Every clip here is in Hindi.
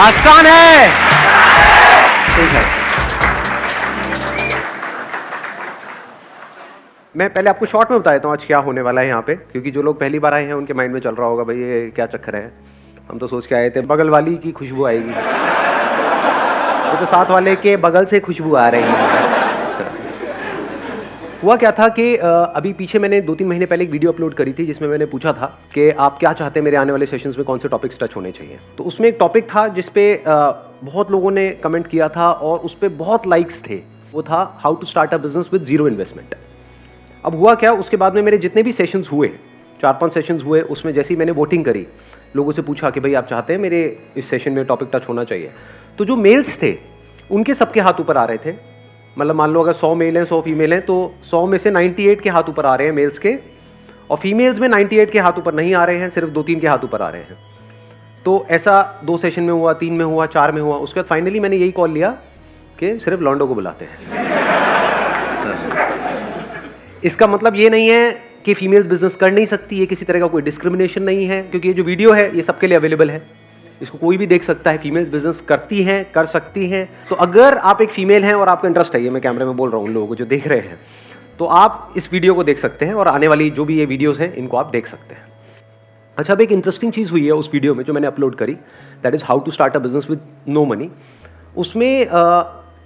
आसान है। ठीक है, मैं पहले आपको शॉर्ट में बता देता हूँ आज क्या होने वाला है यहाँ पे, क्योंकि जो लोग पहली बार आए हैं उनके माइंड में चल रहा होगा भाई ये क्या चक्कर है। हम तो सोच के आए थे बगल वाली की खुशबू आएगी, तो साथ वाले के बगल से खुशबू आ रही है। हुआ क्या था कि अभी पीछे मैंने 2-3 महीने पहले एक वीडियो अपलोड करी थी जिसमें मैंने पूछा था कि आप क्या चाहते हैं मेरे आने वाले सेशंस में कौन से टॉपिक्स टच होने चाहिए। तो उसमें एक टॉपिक था जिस पे बहुत लोगों ने कमेंट किया था और उस पर बहुत लाइक्स थे। वो था how to start a business with zero investment. अब हुआ क्या, उसके बाद में मेरे जितने भी सेशंस हुए, 4-5 सेशंस हुए, उसमें जैसे ही मैंने वोटिंग करी, लोगों से पूछा कि भाई आप चाहते हैं मेरे इस सेशन में टॉपिक टच होना चाहिए, तो जो मेल्स थे उनके सबके हाथ ऊपर आ रहे थे। मतलब मान लो अगर 100 मेल हैं 100 फीमेल हैं तो 100 में से 98 के हाथ ऊपर आ रहे हैं मेल्स के, और फीमेल्स में 98 के हाथ ऊपर नहीं आ रहे हैं, सिर्फ 2-3 के हाथ ऊपर आ रहे हैं। तो ऐसा 2 सेशन में हुआ, 3 में हुआ, 4 में हुआ। उसके बाद फाइनली मैंने यही कॉल लिया कि सिर्फ लॉन्डो को बुलाते हैं। इसका मतलब ये नहीं है कि फीमेल्स बिजनेस कर नहीं सकती, ये किसी तरह का कोई डिस्क्रिमिनेशन नहीं है, क्योंकि ये जो वीडियो है ये सबके लिए अवेलेबल है, इसको कोई भी देख सकता है। फीमेल्स बिजनेस करती हैं, कर सकती हैं। तो अगर आप एक फीमेल हैं और आपका इंटरेस्ट है, ये मैं कैमरे में बोल रहा हूँ उन लोगों को जो देख रहे हैं, तो आप इस वीडियो को देख सकते हैं और आने वाली जो भी ये वीडियोस हैं इनको आप देख सकते हैं। अच्छा, अब एक इंटरेस्टिंग चीज़ हुई है उस वीडियो में जो मैंने अपलोड करी, that is how to start a business with no money. उसमें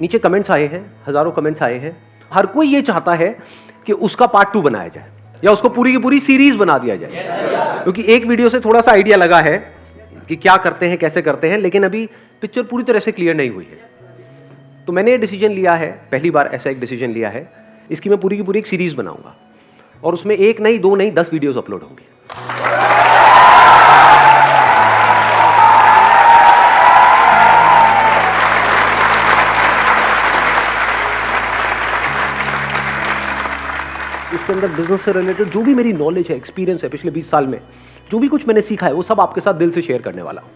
नीचे कमेंट्स आए हैं, हज़ारों कमेंट्स आए हैं। हर कोई ये चाहता है कि उसका पार्ट 2 बनाया जाए या उसको पूरी की पूरी सीरीज बना दिया जाए, क्योंकि एक वीडियो से थोड़ा सा आइडिया लगा है कि क्या करते हैं, कैसे करते हैं, लेकिन अभी पिक्चर पूरी तरह से क्लियर नहीं हुई है। तो मैंने ये डिसीजन लिया है, पहली बार ऐसा एक डिसीजन लिया है, इसकी मैं पूरी की पूरी एक सीरीज बनाऊंगा और उसमें 1 नहीं 2 नहीं 10 वीडियोस अपलोड होंगे। इसके अंदर बिजनेस से रिलेटेड जो भी मेरी नॉलेज है, एक्सपीरियंस है पिछले 20 साल में, जो भी कुछ मैंने सीखा है, वो सब आपके साथ दिल से शेयर करने वाला हूं।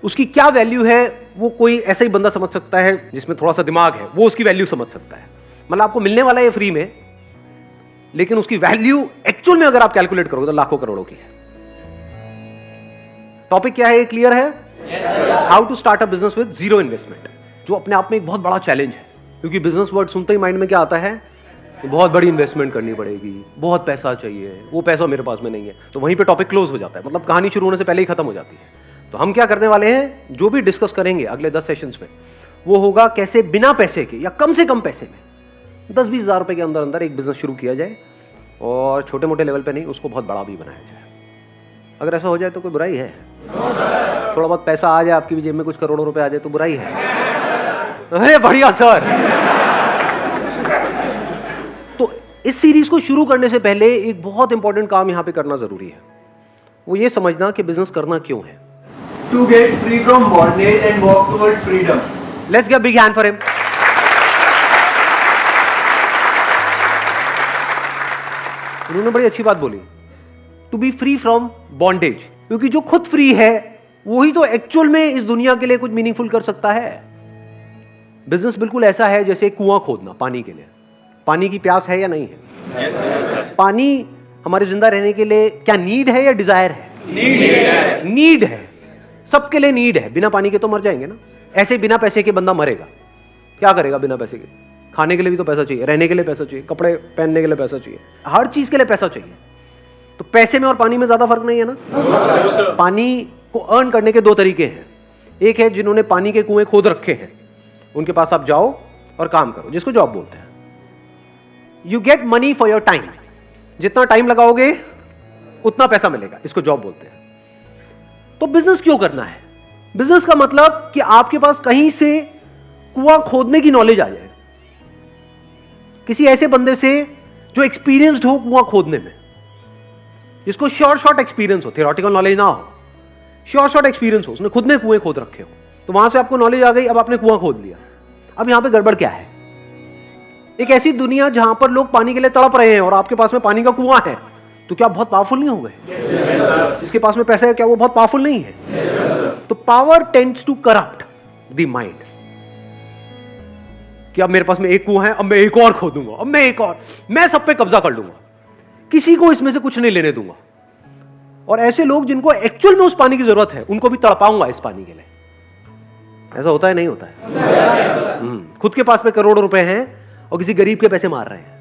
उसकी क्या वैल्यू है वो कोई ऐसा ही बंदा समझ सकता है जिसमें थोड़ा सा दिमाग है, वो उसकी वैल्यू समझ सकता है। मतलब आपको मिलने वाला है फ्री में, लेकिन उसकी वैल्यू एक्चुअल में अगर आप कैलकुलेट करोगे तो लाखों करोड़ों की है। टॉपिक क्या है, ये क्लियर है? How to start a business with zero investment, जो अपने आप में एक बहुत बड़ा चैलेंज है, क्योंकि बिजनेस वर्ड सुनते ही माइंड में क्या आता है, बहुत बड़ी इन्वेस्टमेंट करनी पड़ेगी, बहुत पैसा चाहिए, वो पैसा मेरे पास में नहीं है। तो वहीं पे टॉपिक क्लोज हो जाता है, मतलब कहानी शुरू होने से पहले ही खत्म हो जाती है। तो हम क्या करने वाले हैं, जो भी डिस्कस करेंगे अगले 10 सेशंस में, वो होगा कैसे बिना पैसे के या कम से कम पैसे में 10-20 हज़ार रुपए के अंदर अंदर एक बिजनेस शुरू किया जाए, और छोटे मोटे लेवल पे नहीं, उसको बहुत बड़ा भी बनाया जाए। अगर ऐसा हो जाए तो कोई बुराई है? थोड़ा बहुत पैसा आ जाए आपकी भी जेब में, कुछ करोड़ों रुपए आ जाए तो बुराई है? अरे बढ़िया सर। तो इस सीरीज को शुरू करने से पहले एक बहुत इंपॉर्टेंट काम यहां पे करना जरूरी है, वो ये समझना कि बिजनेस करना क्यों है। To get free from bondage and walk towards freedom. Let's give a big hand for him. उन्होंने बड़ी अच्छी बात बोली, to be free from bondage, क्योंकि जो खुद फ्री है वही तो एक्चुअल में इस दुनिया के लिए कुछ मीनिंगफुल कर सकता है। बिजनेस बिल्कुल ऐसा है जैसे कुआं खोदना पानी के लिए। पानी की प्यास है या नहीं है? yes, पानी हमारे जिंदा रहने के लिए क्या नीड है या डिजायर है? नीड है, सबके लिए नीड है। बिना पानी के तो मर जाएंगे ना। ऐसे बिना पैसे के बंदा मरेगा, क्या करेगा बिना पैसे के? खाने के लिए भी तो पैसा चाहिए, रहने के लिए पैसा चाहिए, कपड़े पहनने के लिए पैसा चाहिए, हर चीज के लिए पैसा चाहिए। तो पैसे में और पानी में ज्यादा फर्क नहीं है ना। पानी को अर्न करने के 2 तरीके हैं। एक है जिन्होंने पानी के कुएं खोद रखे हैं, उनके पास आप जाओ और काम करो, जिसको जॉब बोलते हैं। You get money for your time, जितना टाइम लगाओगे उतना पैसा मिलेगा, इसको जॉब बोलते हैं। तो बिजनेस क्यों करना है? बिजनेस का मतलब कि आपके पास कहीं से कुआं खोदने की नॉलेज आ जाए, किसी ऐसे बंदे से जो एक्सपीरियंस्ड हो कुआं खोदने में, जिसको शॉर्ट एक्सपीरियंस हो, थियोरेटिकल नॉलेज ना हो, शॉर्ट एक्सपीरियंस हो, उसने खुद ने कुएं खोद रखे हो। तो वहां से आपको नॉलेज आ गई, अब आपने कुआं खोद लिया। अब यहां पे गड़बड़ क्या है? एक ऐसी दुनिया जहां पर लोग पानी के लिए तड़प रहे हैं और आपके पास में पानी का कुआं है, तो क्या बहुत पावरफुल नहीं हो गए? जिसके पास में पैसा है क्या वो बहुत पावरफुल नहीं है? तो power tends to corrupt the mind, कि अब मेरे पास में एक कुआं है, अब मैं एक और खोदूंगा, अब मैं एक और, मैं सब पे कब्जा कर लूंगा, किसी को इसमें से कुछ नहीं लेने दूंगा। और ऐसे लोग जिनको एक्चुअल में उस पानी की जरूरत है, उनको भी तड़पाऊंगा इस पानी के लिए। ऐसा होता है नहीं होता है? खुद के पास में करोड़ों रुपए हैं और किसी गरीब के पैसे मार रहे हैं।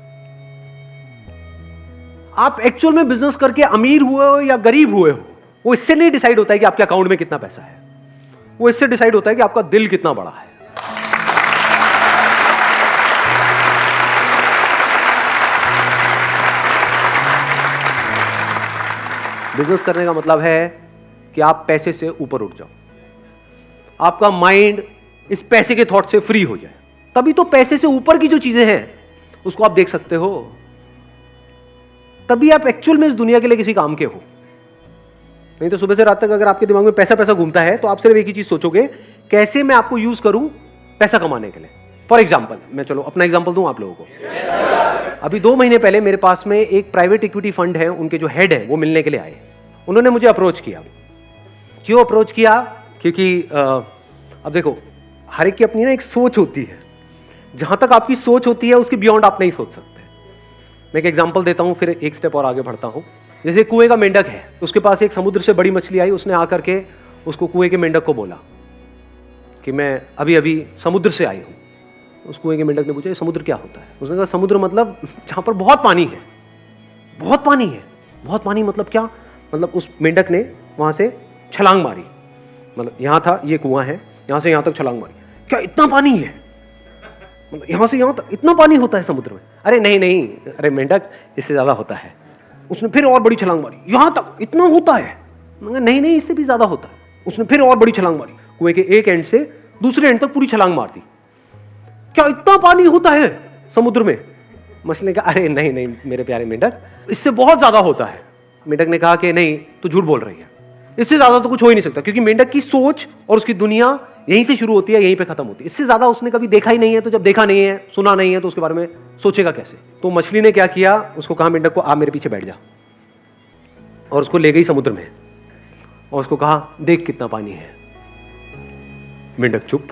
आप एक्चुअल में बिजनेस करके अमीर हुए हो या गरीब हुए हो, वो इससे नहीं डिसाइड होता है कि आपके अकाउंट में कितना पैसा है, वो इससे डिसाइड होता है कि आपका दिल कितना बड़ा है। बिजनेस करने का मतलब है कि आप पैसे से ऊपर उठ जाओ, आपका माइंड इस पैसे के थॉट से फ्री हो जाए, तभी तो पैसे से ऊपर की जो चीजें हैं उसको आप देख सकते हो, तभी आप एक्चुअल में इस दुनिया के लिए किसी काम के हो। नहीं तो सुबह से रात तक अगर आपके दिमाग में पैसा पैसा घूमता है तो आप सिर्फ एक ही चीज सोचोगे, कैसे मैं आपको यूज करूं पैसा कमाने के लिए। फॉर एग्जाम्पल, मैं चलो अपना एग्जाम्पल दूं आप लोगों को। अभी 2 महीने पहले मेरे पास में एक प्राइवेट इक्विटी फंड है, उनके जो हेड है वो मिलने के लिए आए। उन्होंने मुझे अप्रोच किया। क्यों अप्रोच किया? क्योंकि अब देखो, हर एक की अपनी ना एक सोच होती है, जहां तक आपकी सोच होती है उसके बियॉन्ड आप नहीं सोच सकते। मैं एक एग्जांपल देता हूं, फिर एक स्टेप और आगे बढ़ता हूं। जैसे कुएं का मेंढक है, उसके पास एक समुद्र से बड़ी मछली आई, उसने आकर के उसको कुएं के मेंढक को बोला कि मैं अभी अभी समुद्र से आई हूं। उस कुएं के मेंढक ने पूछा, समुद्र क्या होता है? उसने कहा, समुद्र मतलब जहां पर बहुत पानी है। बहुत पानी है? बहुत पानी मतलब क्या? मतलब उस मेंढक ने वहां से छलांग मारी, मतलब यहां था, ये कुआं है, यहां से यहां तक छलांग मारी। क्या इतना पानी है? मतलब यहां से यहां तक इतना पानी होता है समुद्र में? अरे नहीं नहीं, अरे मेंढक इससे ज्यादा होता है। उसने फिर और बड़ी छलांग मारी, यहां तक इतना होता है? नहीं नहीं, इससे भी ज्यादा होता है। उसने फिर और बड़ी छलांग मारी, कुएं के एक एंड से दूसरे एंड तक पूरी छलांग मार दी। क्या इतना पानी होता है समुद्र में? मछली ने कहा, अरे नहीं नहीं मेरे प्यारे मेंढक, इससे बहुत ज्यादा होता है। मेंढक ने कहा कि नहीं, तू झूठ बोल रही है, इससे ज्यादा तो कुछ हो ही नहीं सकता, क्योंकि मेंढक की सोच और उसकी दुनिया यहीं से शुरू होती है, यहीं पे खत्म होती है। इससे ज्यादा उसने कभी देखा ही नहीं है, तो जब देखा नहीं है, सुना नहीं है, तो उसके बारे में सोचेगा कैसे? तो मछली ने क्या किया, उसको कहा मेंढक को, आप मेरे पीछे बैठ जा, और उसको ले गई समुद्र में और उसको कहा, देख कितना पानी है। मेंढक चुप।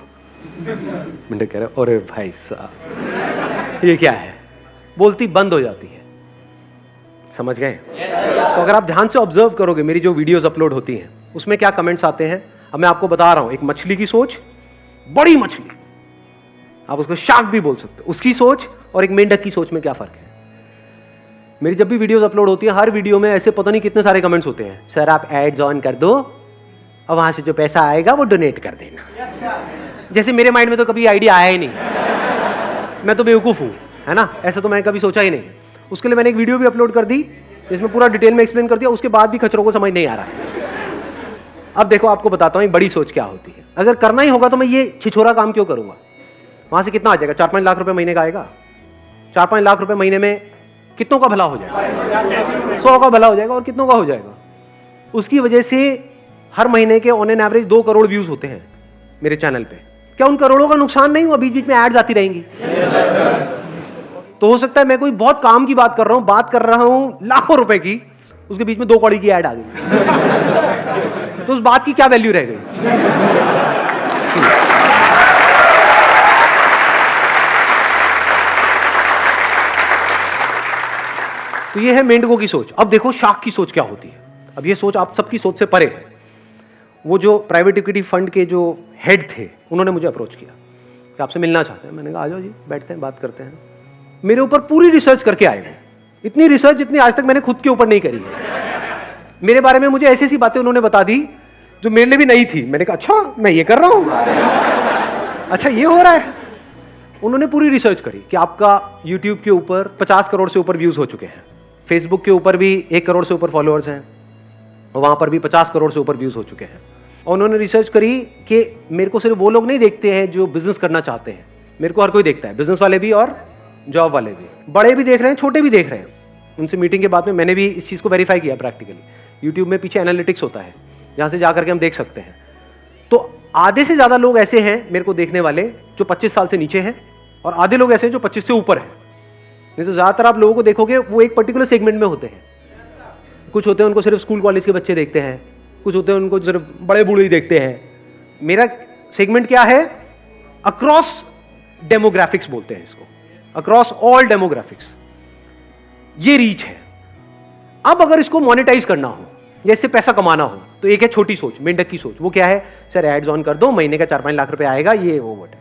मेंढक कह रहा, अरे भाई साहब ये क्या है? बोलती बंद हो जाती है। समझ गए? तो अगर आप ध्यान से ऑब्जर्व करोगे, मेरी जो वीडियोस अपलोड होती हैं उसमें क्या कमेंट्स आते हैं, अब मैं आपको बता रहा हूं। एक मछली की सोच, बड़ी मछली, आप उसको शार्क भी बोल सकते हो, उसकी सोच और एक मेंढक की सोच में क्या फर्क है? मेरी जब भी वीडियोस अपलोड होती है, हर वीडियो में ऐसे पता नहीं कितने सारे कमेंट्स होते हैं, सर आप एड्स ऑन कर दो और वहां से जो पैसा आएगा वो डोनेट कर देना। जैसे मेरे माइंड में तो कभी आइडिया आया ही नहीं, मैं तो बेवकूफ हूं, है ना? ऐसा तो मैंने कभी सोचा ही नहीं। उसके लिए मैंने एक वीडियो भी अपलोड कर दी जिसमें पूरा डिटेल में एक्सप्लेन कर दिया, उसके बाद भी खच्चरों को समझ नहीं आ रहा है। अब देखो, आपको बताता हूं बड़ी सोच क्या होती है। अगर करना ही होगा तो मैं ये छिछोरा काम क्यों करूंगा? वहां से कितना आ जाएगा? 4-5 लाख रुपए महीने का आएगा। 4-5 लाख रुपए महीने में कितनों का भला हो जाएगा? 100 का भला हो जाएगा। और कितनों का हो जाएगा? उसकी वजह से हर महीने के on an average 2 crore views होते हैं मेरे चैनल पे। क्या उन करोड़ों का नुकसान नहीं हुआ? बीच बीच में एड्स आती रहेंगी। तो हो सकता है मैं कोई बहुत काम की बात कर रहा हूं लाखों रुपए की, उसके बीच में 2 कौड़ी की ऐड आ गई, तो उस बात की क्या वैल्यू रह गई? तो ये है मेंढकों की सोच। अब देखो शार्क की सोच क्या होती है। अब ये सोच आप सबकी सोच से परे है। वो जो प्राइवेट इक्विटी फंड के जो हेड थे, उन्होंने मुझे अप्रोच किया कि आपसे मिलना चाहते हैं। मैंने कहा आ जाओ जी, बैठते हैं, बात करते हैं। मेरे ऊपर पूरी रिसर्च करके आए हैं, इतनी रिसर्च जितनी आज तक मैंने खुद के ऊपर नहीं करी है। मेरे बारे में मुझे ऐसी ऐसी बातें उन्होंने बता दी जो मेरे लिए भी नहीं थी। मैंने कहा अच्छा मैं ये कर रहा हूं, अच्छा ये हो रहा है। उन्होंने पूरी रिसर्च करी कि आपका यूट्यूब के ऊपर 50 करोड़ से ऊपर व्यूज हो चुके हैं, फेसबुक के ऊपर भी 1 करोड़ से ऊपर फॉलोअर्स हैं, और वहां पर भी 50 करोड़ से ऊपर व्यूज हो चुके हैं। और उन्होंने रिसर्च करी कि मेरे को सिर्फ वो लोग नहीं देखते हैं जो बिजनेस करना चाहते हैं, मेरे को हर कोई देखता है, बिजनेस वाले भी और जॉब वाले भी, बड़े भी देख रहे हैं, छोटे भी देख रहे हैं। उनसे मीटिंग के बाद में मैंने भी इस चीज़ को वेरीफाई किया प्रैक्टिकली। यूट्यूब में पीछे एनालिटिक्स होता है, जहाँ से जाकर के हम देख सकते हैं। तो आधे से ज़्यादा लोग ऐसे हैं मेरे को देखने वाले जो 25 साल से नीचे हैं, और आधे लोग ऐसे हैं जो 25 से ऊपर हैं। नहीं तो ज़्यादातर आप लोगों को देखोगे वो एक पर्टिकुलर सेगमेंट में होते हैं। कुछ होते हैं उनको सिर्फ स्कूल कॉलेज के बच्चे देखते हैं, कुछ होते हैं उनको सिर्फ बड़े बूढ़े ही देखते हैं। मेरा सेगमेंट क्या है? अक्रॉस डेमोग्राफिक्स बोलते हैं इसको, अक्रॉस ऑल डेमोग्राफिक्स। ये रीच है। अब अगर इसको मोनेटाइज करना हो, या इससे पैसा कमाना हो, तो एक है छोटी सोच, मेंढक की सोच। वो क्या है, सर एड्स ऑन कर दो, महीने का 4-5 लाख रुपए आएगा, ये वो वट है।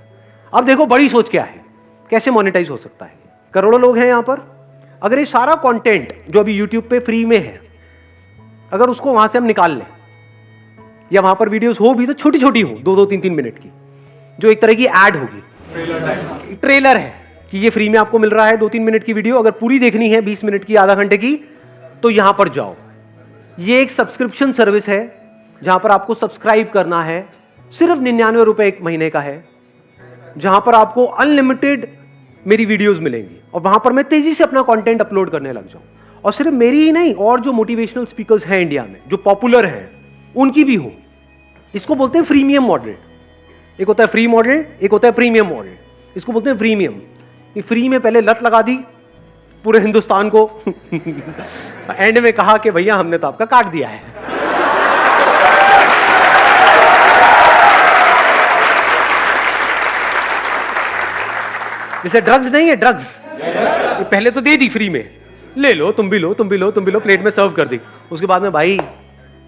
अब देखो बड़ी सोच क्या है, कैसे मोनेटाइज हो सकता है। करोड़ों लोग हैं यहां पर, अगर ये सारा कंटेंट जो अभी यूट्यूब पे फ्री में है, अगर उसको वहां से हम निकाल लें, या वहां पर वीडियोस हो भी तो छोटी छोटी हो, 2-2, 3-3 मिनट की, जो एक तरह की ऐड होगी, ट्रेलर है कि ये फ्री में आपको मिल रहा है 2-3 मिनट की वीडियो, अगर पूरी देखनी है 20 मिनट की, आधा घंटे की, तो यहां पर जाओ। ये एक सब्सक्रिप्शन सर्विस है जहां पर आपको सब्सक्राइब करना है, सिर्फ 99 रुपए एक महीने का है, जहां पर आपको अनलिमिटेड मेरी वीडियोस मिलेंगी, और वहां पर मैं तेजी से अपना कंटेंट अपलोड करने लग जाऊं, और सिर्फ मेरी ही नहीं, और जो मोटिवेशनल स्पीकर्स हैं इंडिया में जो पॉपुलर हैं उनकी भी हो। इसको बोलते हैं फ्रीमियम मॉडल। एक होता है फ्री मॉडल, एक होता है प्रीमियम मॉडल। इसको बोलते हैं प्रीमियम। ये फ्री में पहले लत लगा दी पूरे हिंदुस्तान को एंड में कहा कि भैया हमने तो आपका काट दिया है। जैसे ड्रग्स नहीं है, ड्रग्स पहले तो दे दी फ्री में, ले लो, तुम भी लो, तुम भी लो, तुम भी लो, प्लेट में सर्व कर दी। उसके बाद में भाई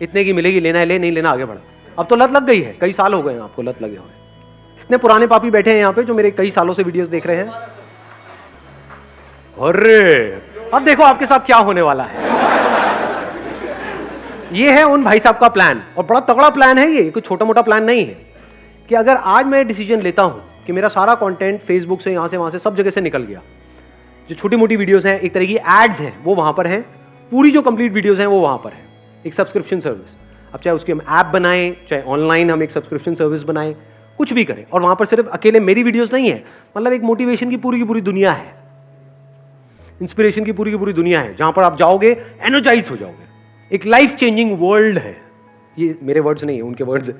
इतने की मिलेगी, लेना है ले, नहीं लेना आगे बढ़ा। अब तो लत लग गई है, कई साल हो गए हैं आपको लत लगे हुए। इतने पुराने पापी बैठे हैं यहाँ पे जो मेरे कई सालों से वीडियोस देख रहे हैं। अरे अब देखो आपके साथ क्या होने वाला है। ये है उन भाई साहब का प्लान, और बड़ा तगड़ा प्लान है ये, कोई छोटा मोटा प्लान नहीं है। कि अगर आज मैं डिसीजन लेता हूं कि मेरा सारा कंटेंट फेसबुक से, यहां से, वहां से, सब जगह से निकल गया, जो छोटी मोटी वीडियोस हैं, एक तरह की एड्स हैं, वो वहां पर हैं, पूरी जो कंप्लीट वीडियोस हैं वो वहां पर है, एक सब्सक्रिप्शन सर्विस। अब चाहे उसकी हम ऐप बनाएं, चाहे ऑनलाइन हम एक सब्सक्रिप्शन सर्विस बनाएं, कुछ भी करें, और वहां पर सिर्फ अकेले मेरी वीडियोस नहीं है, मतलब एक मोटिवेशन की पूरी दुनिया है, इंस्पिरेशन की पूरी दुनिया है, जहां पर आप जाओगे एनर्जाइज्ड हो जाओगे। एक लाइफ चेंजिंग वर्ल्ड है। ये मेरे वर्ड्स नहीं है, उनके वर्ड्स है।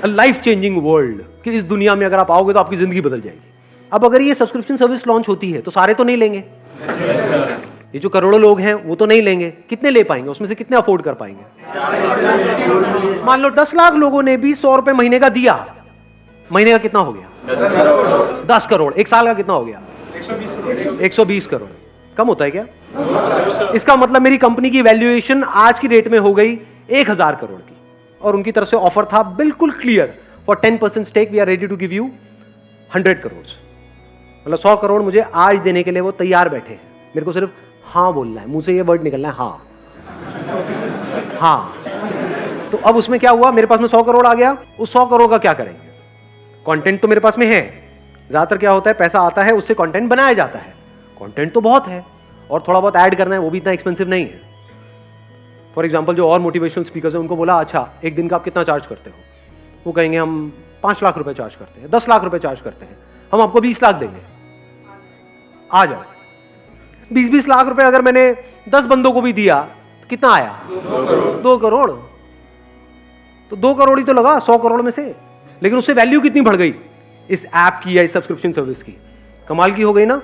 लाइफ चेंजिंग वर्ल्ड, कि इस दुनिया में अगर आप आओगे तो आपकी जिंदगी बदल जाएगी। अब अगर ये सब्सक्रिप्शन सर्विस लॉन्च होती है तो सारे तो नहीं लेंगे। ये जो करोड़ों लोग हैं वो तो नहीं लेंगे। कितने ले पाएंगे, उसमें से कितने अफोर्ड कर पाएंगे? मान लो 10 लाख लोगों ने भी 100 रुपए महीने का दिया, महीने का कितना हो गया? 10 करोड़। एक साल का कितना हो गया? 120 करोड़। कम होता है क्या? इसका मतलब मेरी कंपनी की वैल्यूएशन आज की डेट में हो गई 1000 करोड़ की, और उनकी तरफ से ऑफर था बिल्कुल clear, for 10% stake we are ready to give you 100 crore. मतलब 100 करोड़ मुझे आज देने के लिए वो तैयार बैठे हैं, मेरे को सिर्फ हाँ बोलना है, मुंह से ये वर्ड निकलना है, हाँ हाँ। तो अब उसमें क्या हुआ, मेरे पास में 100 करोड़ आ गया। उस 100 करोड़ का क्या करेंगे? कंटेंट तो मेरे पास में है। ज्यादातर क्या होता है, पैसा आता है, उससे कंटेंट बनाया जाता है। कंटेंट तो बहुत है, और थोड़ा बहुत ऐड करना है, वो भी इतना एक्सपेंसिव नहीं है। फॉर एग्जाम्पल जो और मोटिवेशनल स्पीकर्स हैं, उनको बोला अच्छा एक दिन का आप कितना चार्ज करते हो? वो कहेंगे हम 5 लाख रुपए चार्ज करते हैं, 10 लाख रुपए चार्ज करते हैं, हम आपको 20 लाख देंगे, आ जाओ। 20-20 लाख रुपए अगर मैंने 10 बंदों को भी दिया तो कितना आया? 2 करोड़। तो 2 करोड़ ही तो लगा 100 करोड़ में से, लेकिन उससे वैल्यू कितनी बढ़ गई इस ऐप की या इस सब्सक्रिप्शन सर्विस की? कमाल की हो गई ना।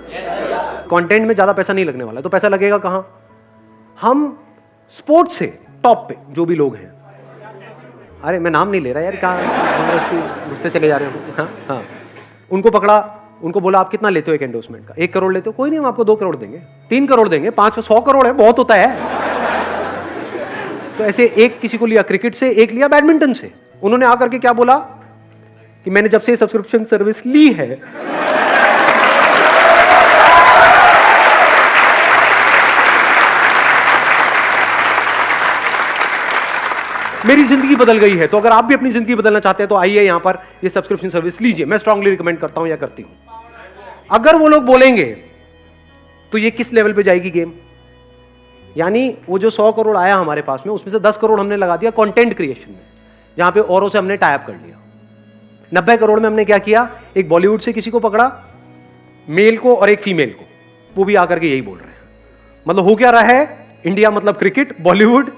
कंटेंट में ज्यादा पैसा नहीं लगने वाला, तो पैसा लगेगा कहां? हम स्पोर्ट्स से टॉप पे जो भी लोग हैं, अरे मैं नाम नहीं ले रहा यार, कहां गुस्से चले जा रहे हो? हाँ हाँ, उनको पकड़ा, उनको बोला आप कितना लेते हो एक एंडोर्समेंट का? 1 करोड़ लेते हो? कोई नहीं, हम आपको 2 करोड़ देंगे, 3 करोड़ देंगे, 5, 100 करोड़ है, बहुत होता है। तो ऐसे एक किसी को लिया क्रिकेट से, एक लिया बैडमिंटन से। उन्होंने आकर के क्या बोला कि मैंने जब से सब्सक्रिप्शन सर्विस ली है, मेरी जिंदगी बदल गई है। तो अगर आप भी अपनी जिंदगी बदलना चाहते हैं तो आइए यहां पर ये सब्सक्रिप्शन सर्विस लीजिए। मैं स्ट्रांगली रिकमेंड करता हूं या करती हूं। अगर वो लोग बोलेंगे तो ये किस लेवल पे जाएगी गेम? यानी वो जो 100 करोड़ आया हमारे पास में, उसमें से 10 करोड़ हमने लगा दिया कंटेंट क्रिएशन में, जहां पे औरों से हमने टाई अप कर लिया। 90 करोड़ में हमने क्या किया, एक बॉलीवुड से किसी को पकड़ा, मेल को और एक फीमेल को, वो भी आकर के यही बोल रहे हैं। मतलब हो क्या रहा है, इंडिया मतलब क्रिकेट, बॉलीवुड,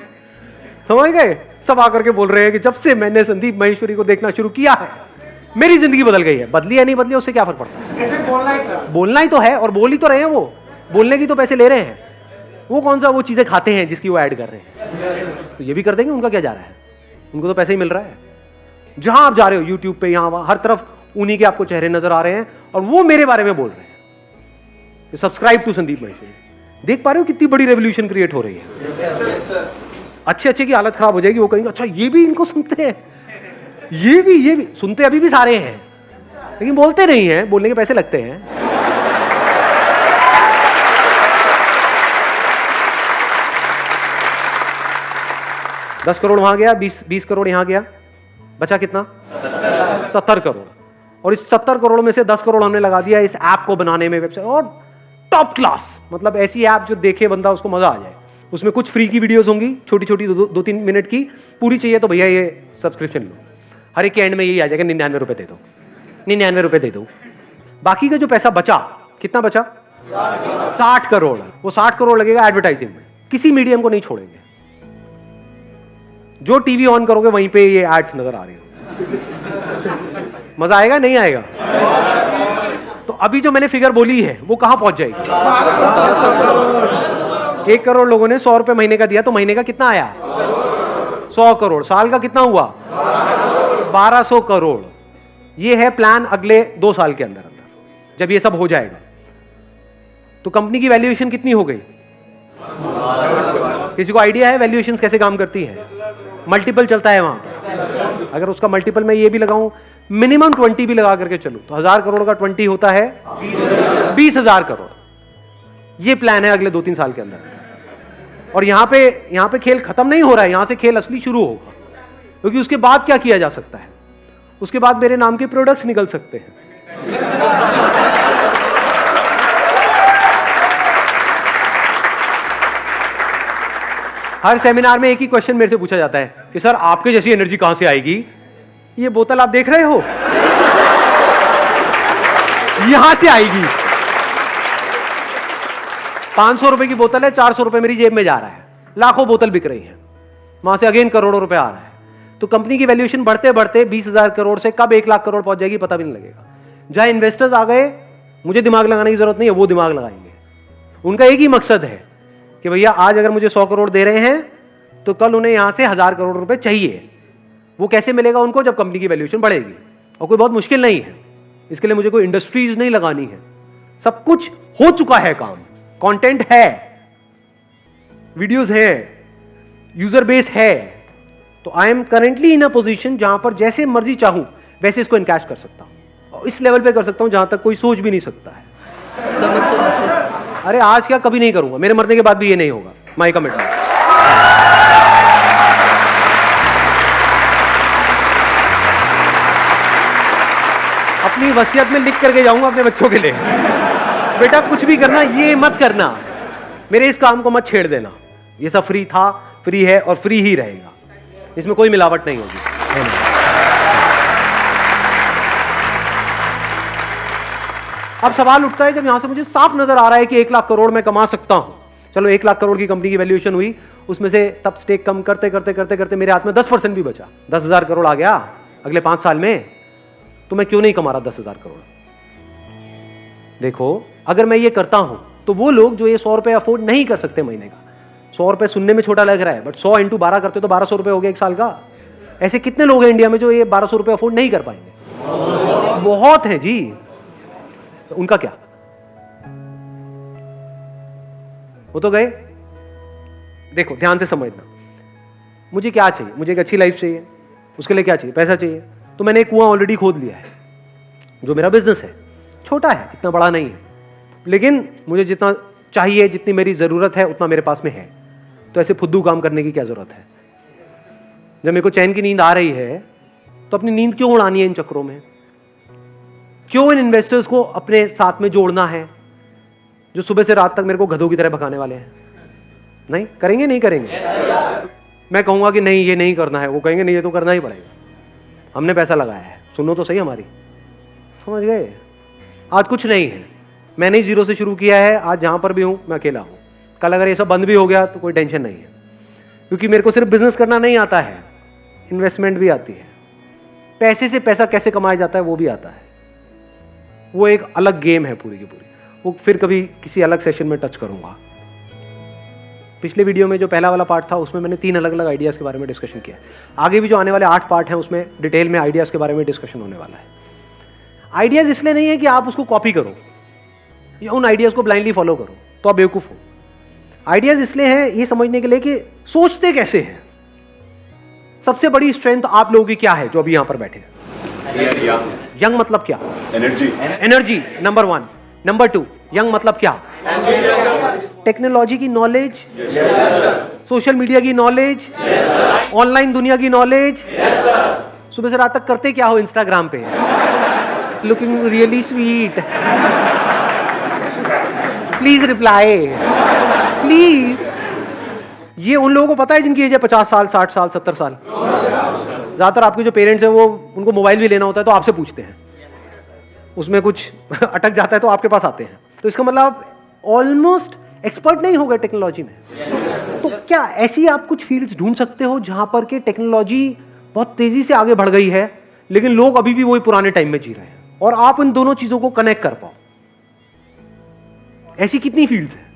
समझ गए? सब आकर के बोल रहे हैं कि जब से मैंने संदीप महेश्वरी को देखना शुरू किया है मेरी जिंदगी बदल गई है। बदली या नहीं बदली उससे क्या फर्क पड़ता है? बोलना ही तो है, और बोल ही तो रहे हैं। वो बोलने की तो पैसे ले रहे हैं, वो कौन सा वो चीजें खाते हैं जिसकी वो ऐड कर रहे हैं? तो ये भी कर देंगे, उनका क्या जा रहा है, उनको तो पैसे ही मिल रहा है। जहां आप जा रहे हो, यूट्यूब पे, यहां हर तरफ उन्हीं के आपको चेहरे नजर आ रहे हैं, और वो मेरे बारे में बोल रहे हैं, सब्सक्राइब टू संदीप महेश्वरी। देख पा रहे हो कितनी बड़ी रेवोल्यूशन क्रिएट हो रही है। अच्छे अच्छे की हालत खराब हो जाएगी, वो कहेंगे अच्छा ये भी इनको सुनते हैं, ये भी सुनते अभी भी सारे हैं, लेकिन बोलते नहीं हैं, बोलने के पैसे लगते हैं। $10 करोड़ वहां गया, 20 करोड़ यहां गया, बचा कितना? 70 करोड़। और इस 70 करोड़ में से 10 करोड़ हमने लगा दिया इस ऐप को बनाने में, वेबसाइट, और टॉप क्लास, मतलब ऐसी ऐप जो देखे बंदा उसको मजा आ जाए। उसमें कुछ फ्री की वीडियोस होंगी, छोटी छोटी 2-3 मिनट की, पूरी चाहिए तो भैया ये सब्सक्रिप्शन लो। हर एक के एंड में यही आ जाएगा, 99 रुपए दे दो, 99 रुपए दे दो। बाकी का जो पैसा बचा, कितना बचा? 60 करोड़। वो 60 करोड़ लगेगा एडवर्टाइजिंग में, किसी मीडियम को नहीं छोड़ेंगे। जो टीवी ऑन करोगे वहीं पे ये एड्स नजर आ रही हो। मजा आएगा नहीं आएगा? तो अभी जो मैंने फिगर बोली है वो कहां पहुंच जाएगी? 1 करोड़ लोगों ने 100 रुपए महीने का दिया, तो महीने का कितना आया? 100 करोड़। साल का कितना हुआ? 1200 करोड़। ये है प्लान अगले 2 साल के अंदर अंदर, जब ये सब हो जाएगा। तो कंपनी की वैल्यूएशन कितनी हो गई? किसी को आइडिया है वैल्यूएशन कैसे काम करती है? मल्टीपल चलता है वहां पर। अगर उसका मल्टीपल मैं ये भी लगाऊं, मिनिमम 20 भी लगा करके चलूं, तो 1000 करोड़ का 20 होता है 20,000 करोड़। ये प्लान है अगले 2-3 साल के अंदर। और यहां पे खेल खत्म नहीं हो रहा है, यहां से खेल असली शुरू होगा। क्योंकि उसके बाद क्या किया जा सकता है? उसके बाद मेरे नाम के प्रोडक्ट्स निकल सकते हैं। हर सेमिनार में एक ही क्वेश्चन मेरे से पूछा जाता है कि सर आपके जैसी एनर्जी कहां से आएगी? ये बोतल आप देख रहे हो, यहां से आएगी। 500 रुपए की बोतल है, 400 रुपए मेरी जेब में जा रहा है, लाखों बोतल बिक रही है, वहां से अगेन करोड़ों रुपए आ रहा है। तो कंपनी की वैल्यूएशन बढ़ते बढ़ते 20,000 करोड़ से कब 1 लाख करोड़ पहुंच जाएगी पता भी नहीं लगेगा। जहां इन्वेस्टर्स आ गए, मुझे दिमाग लगाने की जरूरत नहीं है, वो दिमाग लगाएंगे। उनका एक ही मकसद है कि भैया आज अगर मुझे 100 करोड़ दे रहे हैं तो कल उन्हें यहां से 1000 करोड़ रुपए चाहिए। वो कैसे मिलेगा उनको? जब कंपनी की वैल्यूएशन बढ़ेगी। और कोई बहुत मुश्किल नहीं है, इसके लिए मुझे कोई इंडस्ट्रीज नहीं लगानी है, सब कुछ हो चुका है काम। कंटेंट है, वीडियोस है, यूजर बेस है। तो I am currently in a position जहां पर जैसे मर्जी चाहूं वैसे इसको इनकैश कर सकता हूं, और इस लेवल पे कर सकता हूं जहां तक कोई सोच भी नहीं सकता है। अरे आज क्या, कभी नहीं करूंगा, मेरे मरने के बाद भी ये नहीं होगा, माय कमिटमेंट। अपनी वसीयत में लिख करके जाऊंगा अपने बच्चों के लिए, बेटा कुछ भी करना ये मत करना, मेरे इस काम को मत छेड़ देना। ये सब फ्री था, फ्री है और फ्री ही रहेगा, इसमें कोई मिलावट नहीं होगी। अब सवाल उठता है, जब यहां से मुझे साफ नजर आ रहा है कि 1 लाख करोड़ मैं कमा सकता हूं, चलो 1 लाख करोड़ की कंपनी की वैल्यूएशन हुई, उसमें से तब स्टेक कम करते करते करते करते मेरे हाथ में 10% भी बचा, 10,000 करोड़ आ गया अगले 5 साल में, तो मैं क्यों नहीं कमा रहा 10,000 करोड़? देखो, अगर मैं ये करता हूं तो वो लोग जो ये 100 रुपए अफोर्ड नहीं कर सकते महीने का, 100 रुपए सुनने में छोटा लग रहा है, बट 100 × 12 करते तो 1200 रुपए हो गया 1 साल का। ऐसे कितने लोग हैं इंडिया में जो ये 1200 रुपए अफोर्ड नहीं कर पाएंगे? बहुत है जी। तो उनका क्या? वो तो गए। देखो ध्यान से समझना, मुझे क्या चाहिए? मुझे एक अच्छी लाइफ चाहिए, उसके लिए क्या चाहिए? पैसा चाहिए। तो मैंने एक कुआं ऑलरेडी खोद लिया है, जो मेरा बिजनेस है, छोटा है, इतना बड़ा नहीं है, लेकिन मुझे जितना चाहिए, जितनी मेरी जरूरत है उतना मेरे पास में है। तो ऐसे फुद्दू काम करने की क्या जरूरत है? जब मेरे को चैन की नींद आ रही है तो अपनी नींद क्यों उड़ानी है इन चक्रों में? क्यों इन इन्वेस्टर्स को अपने साथ में जोड़ना है जो सुबह से रात तक मेरे को गधों की तरह भगाने वाले हैं? नहीं करेंगे, नहीं करेंगे। मैं कहूंगा कि नहीं ये नहीं करना है, वो कहेंगे नहीं ये तो करना ही पड़ेगा, हमने पैसा लगाया है, सुनो तो सही हमारी। समझ गए? आज कुछ नहीं है, मैंने ही 0 से शुरू किया है, आज जहां पर भी हूं मैं अकेला हूं। कल अगर ये सब बंद भी हो गया तो कोई टेंशन नहीं है, क्योंकि मेरे को सिर्फ बिजनेस करना नहीं आता है, इन्वेस्टमेंट भी आती है, पैसे से पैसा कैसे कमाया जाता है वो भी आता है। वो एक अलग गेम है पूरी की पूरी, वो फिर कभी किसी अलग सेशन में टच करूंगा। पिछले वीडियो में जो पहला वाला पार्ट था उसमें मैंने 3 अलग अलग आइडियाज के बारे में डिस्कशन किया। आगे भी जो आने वाले 8 पार्ट हैं उसमें डिटेल में आइडियाज के बारे में डिस्कशन होने वाला है। आइडियाज इसलिए नहीं है कि आप उसको कॉपी करो या उन आइडियाज को ब्लाइंडली फॉलो करो, तो आप बेवकूफ हो। आइडियाज इसलिए हैं ये समझने के लिए कि सोचते कैसे हैं। सबसे बड़ी स्ट्रेंथ आप लोगों की क्या है जो अभी यहां पर बैठे हैं? यंग मतलब क्या? Energy number 1। नंबर 2, यंग मतलब क्या? टेक्नोलॉजी की नॉलेज, सोशल मीडिया की नॉलेज, ऑनलाइन दुनिया की नॉलेज। सुबह से रात तक करते क्या हो इंस्टाग्राम पे? Looking really sweet, please reply, please. ये उन लोगों को पता है जिनकी एज है 50 साल, 60 साल, 70 साल। ज्यादातर आपके जो पेरेंट्स हैं वो, उनको मोबाइल भी लेना होता है तो आपसे पूछते हैं, उसमें कुछ अटक जाता है तो आपके पास आते हैं। तो इसका मतलब ऑलमोस्ट एक्सपर्ट नहीं हो गए टेक्नोलॉजी में। तो क्या ऐसी आप कुछ फील्ड्स ढूंढ सकते हो जहां पर के टेक्नोलॉजी बहुत तेजी से आगे बढ़ गई है लेकिन लोग अभी भी वही पुराने टाइम में जी रहे हैं, और आप इन दोनों चीजों को कनेक्ट कर पाओ? ऐसी कितनी फील्ड्स हैं?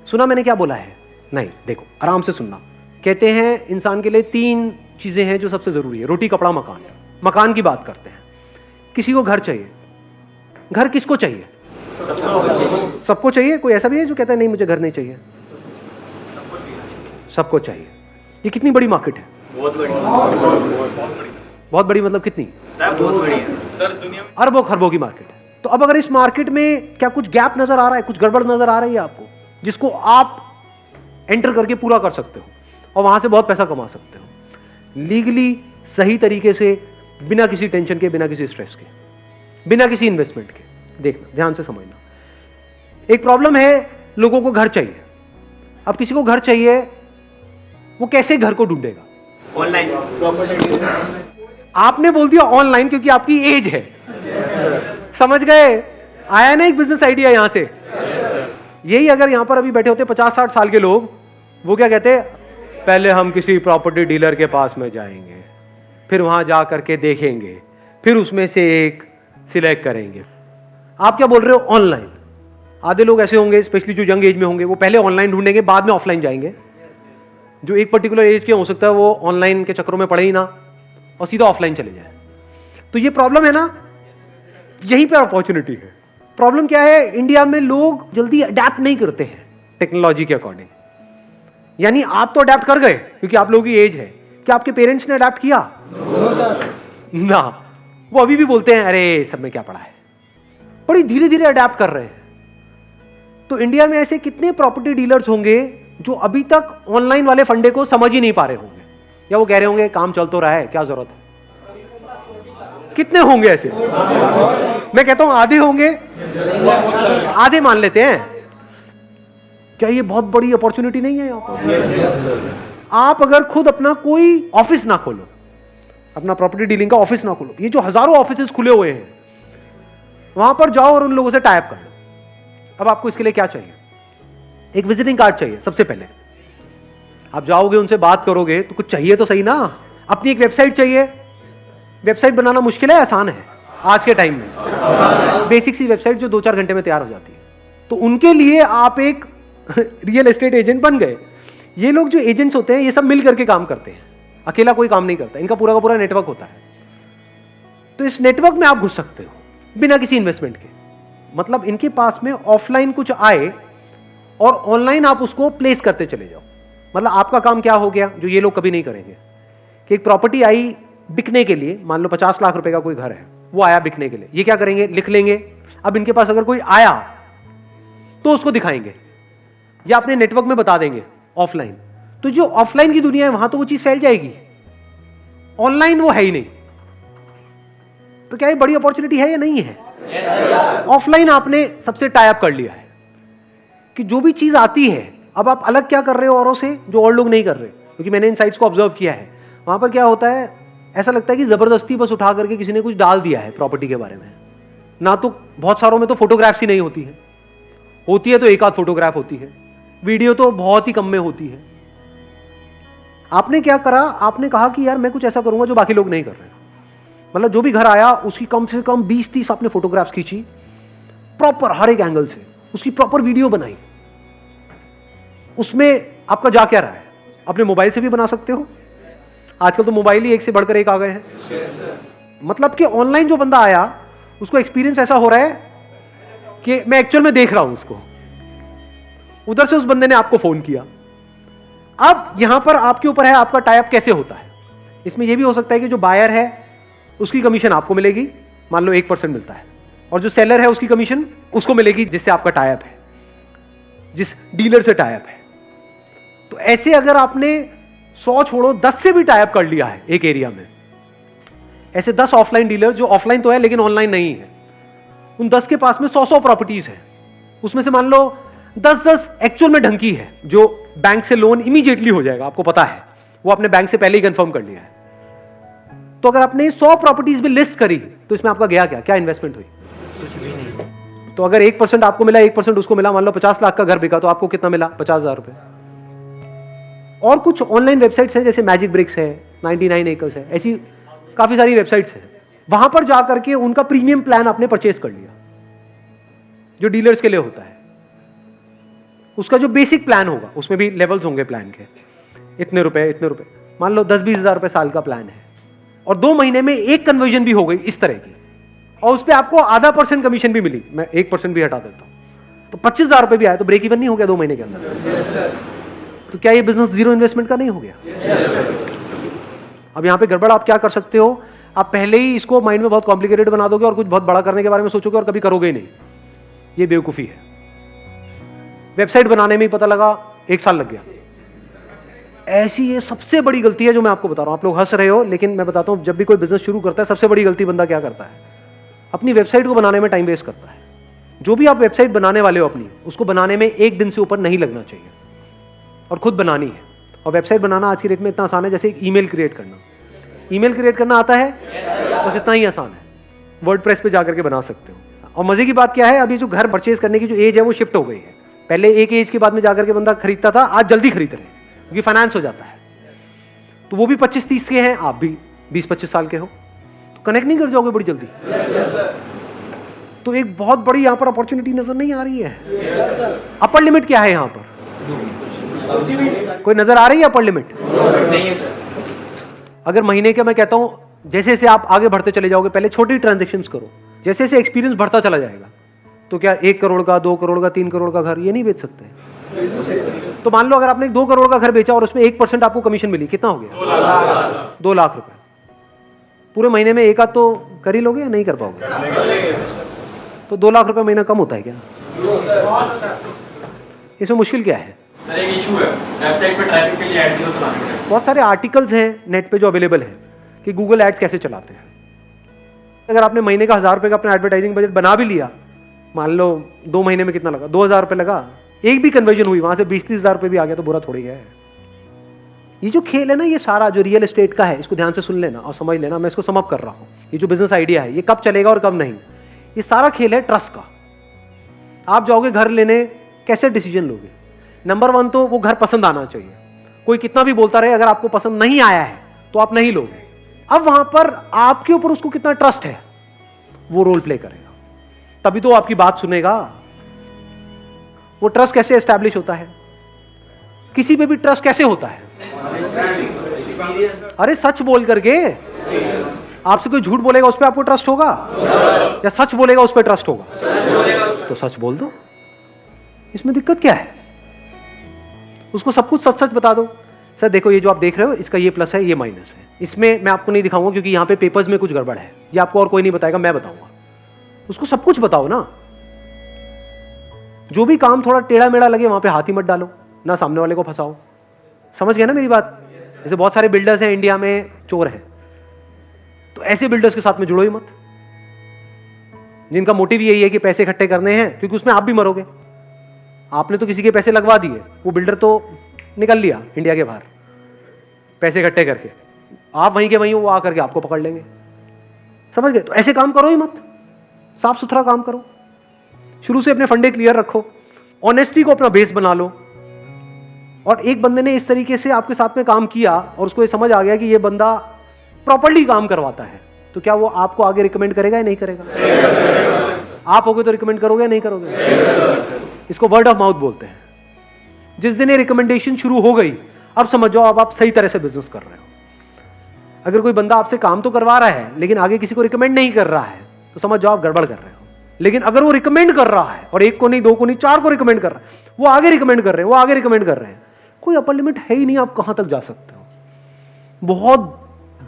सुना मैंने क्या बोला है? नहीं, देखो आराम से सुनना। कहते हैं इंसान के लिए 3 चीजें हैं जो सबसे जरूरी है, रोटी कपड़ा मकान। मकान की बात करते हैं। किसी को घर चाहिए। घर किसको चाहिए? सबको चाहिए। कोई ऐसा भी है जो कहता है नहीं मुझे घर नहीं चाहिए? सबको चाहिए। ये कितनी बड़ी मार्केट है? बहुत बड़ी मतलब कितनी? बहुत बड़ी है सर, दुनिया में अरबों खरबों की मार्केट है। तो अब अगर इस मार्केट में क्या कुछ गैप नजर आ रहा है, कुछ गड़बड़ नजर आ रही है आपको, जिसको आप एंटर करके पूरा कर सकते हो और वहां से बहुत पैसा कमा सकते हो लीगली, सही तरीके से, बिना किसी टेंशन के, बिना किसी स्ट्रेस के, बिना किसी इन्वेस्टमेंट के? देखना, ध्यान से समझना। एक प्रॉब्लम है, लोगों को घर चाहिए। अब किसी को घर चाहिए, वो कैसे घर को ढूंढेगा? ऑनलाइन आपने बोल दिया ऑनलाइन क्योंकि आपकी एज है। समझ गए? आया ना एक बिजनेस आइडिया यहां से। यही अगर यहां पर अभी बैठे होते 50-60 साल के लोग, वो क्या कहते? पहले हम किसी प्रॉपर्टी डीलर के पास में जाएंगे, फिर वहां जा करके देखेंगे, फिर उसमें से एक सिलेक्ट करेंगे। आप क्या बोल रहे हो? ऑनलाइन। आधे लोग ऐसे होंगे, स्पेशली जो यंग एज में होंगे, वो पहले ऑनलाइन ढूंढेंगे, बाद में ऑफलाइन जाएंगे। जो एक पर्टिकुलर एज के हो सकता है वो ऑनलाइन के चक्करों में पड़े ही ना और सीधा ऑफलाइन चले जाए। तो ये प्रॉब्लम है ना, यहीं पे अपॉर्चुनिटी है। प्रॉब्लम क्या है? इंडिया में लोग जल्दी अडेप्ट नहीं करते हैं टेक्नोलॉजी के अकॉर्डिंग। यानी आप तो अडेप्ट कर गए क्योंकि आप लोगों की एज है। क्या आपके पेरेंट्स ने अडेप्ट किया? ना, वो अभी भी बोलते हैं अरे सब में क्या पड़ा है। बड़ी धीरे धीरे अडेप्ट कर रहे हैं। तो इंडिया में ऐसे कितने प्रॉपर्टी डीलर्स होंगे जो अभी तक ऑनलाइन वाले फंडे को समझ ही नहीं पा रहे होंगे, या वो कह रहे होंगे काम चल तो रहा है, क्या जरूरत है? कितने होंगे ऐसे? मैं कहता हूं आधे होंगे, आधे मान लेते हैं। क्या ये बहुत बड़ी अपॉर्चुनिटी नहीं है यहां पर? आप अगर खुद अपना कोई ऑफिस ना खोलो, अपना प्रॉपर्टी डीलिंग का ऑफिस ना खोलो, ये जो हजारों ऑफिसेस खुले हुए हैं, वहां पर जाओ और उन लोगों से टाई अप कर लो। अब आपको इसके लिए क्या चाहिए? एक विजिटिंग कार्ड चाहिए सबसे पहले। आप जाओगे, उनसे बात करोगे तो कुछ चाहिए तो सही ना। अपनी एक वेबसाइट चाहिए। वेबसाइट बनाना मुश्किल है, आसान है आज के टाइम में। बेसिक सी वेबसाइट जो 2-4 घंटे में तैयार हो जाती है। तो उनके लिए आप एक रियल एस्टेट एजेंट बन गए। ये लोग जो एजेंट्स होते हैं, ये सब मिल करके काम करते हैं, अकेला कोई काम नहीं करता। इनका पूरा का पूरा नेटवर्क होता है। तो इस नेटवर्क में आप घुस सकते हो बिना किसी इन्वेस्टमेंट के। मतलब इनके पास में ऑफलाइन कुछ आए और ऑनलाइन आप उसको प्लेस करते चले जाओ। मतलब आपका काम क्या हो गया, जो ये लोग कभी नहीं करेंगे, कि एक प्रॉपर्टी आई बिकने के लिए, मान लो 50 लाख रुपए का कोई घर है, वो आया बिकने के लिए, ये क्या करेंगे? लिख लेंगे। अब इनके पास अगर कोई आया तो उसको दिखाएंगे या अपने नेटवर्क में बता देंगे ऑफलाइन। तो जो ऑफलाइन की दुनिया है वहां तो वो चीज फैल जाएगी, ऑनलाइन वो है ही नहीं। तो क्या ये बड़ी अपॉर्चुनिटी है या नहीं है? ऑफलाइन आपने सबसे टाई अप कर लिया है कि जो भी चीज आती है, अब आप अलग क्या कर रहे हो औरों से जो और लोग नहीं कर रहे। क्योंकि मैंने इन साइट्स को ऑब्जर्व किया है, वहां पर क्या होता है, ऐसा लगता है कि जबरदस्ती बस उठा करके किसी ने कुछ डाल दिया है प्रॉपर्टी के बारे में। ना तो बहुत सारों में तो फोटोग्राफ्स ही नहीं होती है, होती है तो एक आध फोटोग्राफ होती है, वीडियो तो बहुत ही कम में होती है। आपने क्या करा? आपने कहा कि यार मैं कुछ ऐसा करूंगा जो बाकी लोग नहीं कर रहे। मतलब जो भी घर आया उसकी कम से कम 20-30 आपने फोटोग्राफ्स खींची, प्रॉपर हर एक एंगल से, उसकी प्रॉपर वीडियो बनाई। उसमें आपका जा क्या रहा है? अपने मोबाइल से भी बना सकते हो, आजकल तो मोबाइल ही एक से बढ़कर एक आ गए हैं। मतलब कि ऑनलाइन जो बंदा आया उसको एक्सपीरियंस ऐसा हो रहा है कि मैं एक्चुअल में देख रहा हूं उसको। उधर से उस बंदे ने आपको फोन किया। अब यहां पर आपके ऊपर है आपका टाई अप कैसे होता है। इसमें यह भी हो सकता है कि जो बायर है उसकी कमीशन आपको मिलेगी, मान लो 1% मिलता है, और जो सेलर है उसकी कमीशन उसको मिलेगी जिससे आपका टाई अप है, जिस डीलर से टाई अप है। तो ऐसे अगर आपने 100 छोड़ो 10 से भी टाई अप कर लिया है एक एरिया में, ऐसे 10 ऑफलाइन डीलर जो ऑफलाइन तो है लेकिन ऑनलाइन नहीं है, उन 10 के पास में 100 प्रॉपर्टीज है, उसमें से मान लो 10 एक्चुअल में ढंकी है जो बैंक से लोन इमीडिएटली हो जाएगा, आपको पता है, वो आपने बैंक से पहले ही कंफर्म कर लिया है। तो अगर आपने 100 प्रॉपर्टीज भी लिस्ट करी तो इसमें आपका गया क्या इन्वेस्टमेंट हुई? कुछ भी नहीं। तो अगर 1% आपको मिला, 1% उसको मिला, मान लो 50 लाख का घर बिका तो आपको कितना मिला? 50,000 रुपए। और कुछ ऑनलाइन वेबसाइट्स हैं जैसे मैजिक ब्रिक्स है, 99 एकर्स है, ऐसी काफी सारी वेबसाइट्स हैं, वहां पर जाकर के उनका प्रीमियम प्लान आपने परचेज कर लिया जो डीलर्स के लिए होता है। उसका जो बेसिक प्लान होगा उसमें भी लेवल्स होंगे प्लान के, इतने रुपए, मान लो 10-20 हजार रुपए साल का प्लान है, और 2 महीने में एक कन्वर्जन भी हो गई इस तरह की, और उस पर आपको आधा % कमीशन भी मिली, मैं 1% भी हटा देता हूं तो 25,000 रुपए भी आया, तो ब्रेक इवन नहीं हो गया 2 महीने के अंदर? तो क्या ये बिजनेस जीरो इन्वेस्टमेंट का नहीं हो गया? अब यहां पे गड़बड़ आप क्या कर सकते हो, आप पहले ही इसको माइंड में बहुत कॉम्प्लिकेटेड बना दोगे और कुछ बहुत बड़ा करने के बारे में सोचोगे और कभी करोगे ही नहीं। ये बेवकूफी है। वेबसाइट बनाने में ही पता लगा 1 साल लग गया, ऐसी ये सबसे बड़ी गलती है जो मैं आपको बता रहा हूं। आप लोग हंस रहे हो लेकिन मैं बताता हूं, जब भी कोई बिजनेस शुरू करता है सबसे बड़ी गलती बंदा क्या करता है, अपनी वेबसाइट को बनाने में टाइम वेस्ट करता है। जो भी आप वेबसाइट बनाने वाले हो अपनी, उसको बनाने में 1 दिन से ऊपर नहीं लगना चाहिए, और खुद बनानी है। और वेबसाइट बनाना आज की डेट में इतना आसान है जैसे एक ईमेल क्रिएट करना। ईमेल क्रिएट करना आता है? बस इतना ही आसान है, वर्डप्रेस पे जाकर के बना सकते हो। और मजे की बात क्या है, अभी जो घर परचेज करने की जो एज है वो शिफ्ट हो गई है। पहले एक एज के बाद में जाकर के बंदा खरीदता था, आज जल्दी खरीद रहे हैं क्योंकि फाइनेंस हो जाता है। तो वो भी 25-30 के हैं, आप भी 20-25 साल के हो, तो कनेक्ट नहीं कर जाओगे बड़ी जल्दी? तो एक बहुत बड़ी यहां पर अपॉर्चुनिटी नजर नहीं आ रही है। अपर लिमिट क्या है यहां पर? कोई नजर आ रही है अपर लिमिट? नहीं है सर। अगर महीने के, मैं कहता हूं जैसे जैसे आप आगे बढ़ते चले जाओगे, पहले छोटी ट्रांजेक्शन्स करो, जैसे जैसे एक्सपीरियंस बढ़ता चला जाएगा, तो क्या 1 करोड़ का, 2 करोड़ का, 3 करोड़ का घर ये नहीं बेच सकते? तो मान लो अगर आपने 2 करोड़ का घर बेचा और उसमें 1% आपको कमीशन मिली, कितना हो गया? 2 लाख रुपए। पूरे महीने में एक आध तो कर ही लोगे या नहीं कर पाओगे? तो 2 लाख रुपए महीना कम होता है क्या? इसमें मुश्किल क्या है? सर एक इशू है, वेबसाइट पे ट्रैफिक के लिए एड क्यों चलाने पड़े? बहुत सारे आर्टिकल्स हैं नेट पे जो अवेलेबल है कि गूगल एड्स कैसे चलाते हैं। अगर आपने महीने का 1000 रुपए का अपना एडवर्टाइजिंग बजट बना भी लिया, मान लो 2 महीने में कितना लगा? 2000 रुपए लगा, एक भी कन्वर्जन हुई, वहां से 20-30 हजार रुपए भी आ गया तो बुरा थोड़ी गया है। ये जो खेल है ना, ये सारा जो रियल एस्टेट का है, इसको ध्यान से सुन लेना और समझ लेना, मैं इसको सम अप कर रहा हूं। ये जो बिजनेस आइडिया है ये कब चलेगा और कब नहीं, ये सारा खेल है ट्रस्ट का। आप जाओगे घर लेने, कैसे डिसीजन लोगे? नंबर 1 तो वो घर पसंद आना चाहिए। कोई कितना भी बोलता रहे, अगर आपको पसंद नहीं आया है तो आप नहीं लोगे। अब वहां पर आपके ऊपर उसको कितना ट्रस्ट है, वो रोल प्ले करेगा, तभी तो आपकी बात सुनेगा। वो ट्रस्ट कैसे एस्टैब्लिश होता है? किसी पे भी ट्रस्ट कैसे होता है? अरे सच बोल करके। आपसे कोई झूठ बोलेगा उस पर आपको ट्रस्ट होगा, या सच बोलेगा उस पर ट्रस्ट होगा? तो सच बोल दो, इसमें दिक्कत क्या है? उसको सब कुछ सच सच बता दो। सर देखो, ये जो आप देख रहे हो इसका ये प्लस है, ये माइनस है, इसमें मैं आपको नहीं दिखाऊंगा क्योंकि यहाँ पे पेपर्स में कुछ गड़बड़ है, ये आपको और कोई नहीं बताएगा, मैं बताऊंगा। उसको सब कुछ बताओ ना। जो भी काम थोड़ा टेढ़ा मेढ़ा लगे वहां पे हाथ ही मत डालो, ना सामने वाले को फंसाओ। समझ गए ना मेरी बात? जैसे बहुत सारे बिल्डर्स हैं इंडिया में, चोर हैं, तो ऐसे बिल्डर्स के साथ में जुड़ो ही मत, जिनका मोटिव यही है कि पैसे इकट्ठे करने हैं, क्योंकि उसमें आप भी मरोगे। आपने तो किसी के पैसे लगवा दिए, वो बिल्डर तो निकल लिया इंडिया के बाहर पैसे इकट्ठे करके, आप वहीं के वहीं, वो आकर के आपको पकड़ लेंगे। समझ गए? तो ऐसे काम करो ही मत, साफ सुथरा काम करो, शुरू से अपने फंडे क्लियर रखो, ऑनेस्टी को अपना बेस बना लो। और एक बंदे ने इस तरीके से आपके साथ में काम किया और उसको ये समझ आ गया कि ये बंदा प्रॉपर्ली काम करवाता है, तो क्या वो आपको आगे रिकमेंड करेगा या नहीं करेगा? आप होगे तो रिकमेंड करोगे या नहीं करोगे? इसको वर्ड ऑफ माउथ बोलते हैं। जिस दिन ये रिकमेंडेशन शुरू हो गई, अब समझ जाओ अब आप सही तरह से बिजनेस कर रहे हो। अगर कोई बंदा आपसे काम तो करवा रहा है लेकिन आगे किसी को रिकमेंड नहीं कर रहा है, तो समझ जाओ आप गड़बड़ कर रहे हो। लेकिन अगर वो रिकमेंड कर रहा है, और एक को नहीं, दो को नहीं, चार को रिकमेंड कर रहा है, वो आगे रिकमेंड कर रहे हैं, वो आगे रिकमेंड कर रहे हैं, कोई अपर लिमिट है ही नहीं आप कहां तक जा सकते हो। बहुत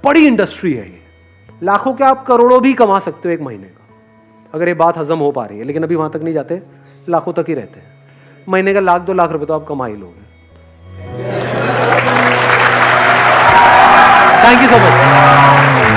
बड़ी इंडस्ट्री है ये, लाखों के आप करोड़ों भी कमा सकते हो एक महीने का, अगर ये बात हजम हो पा रही है। लेकिन अभी वहां तक नहीं जाते, लाखों तक ही रहते हैं। महीने का 1 लाख 2 लाख रुपए तो आप कमा ही लोगे। Thank you so much.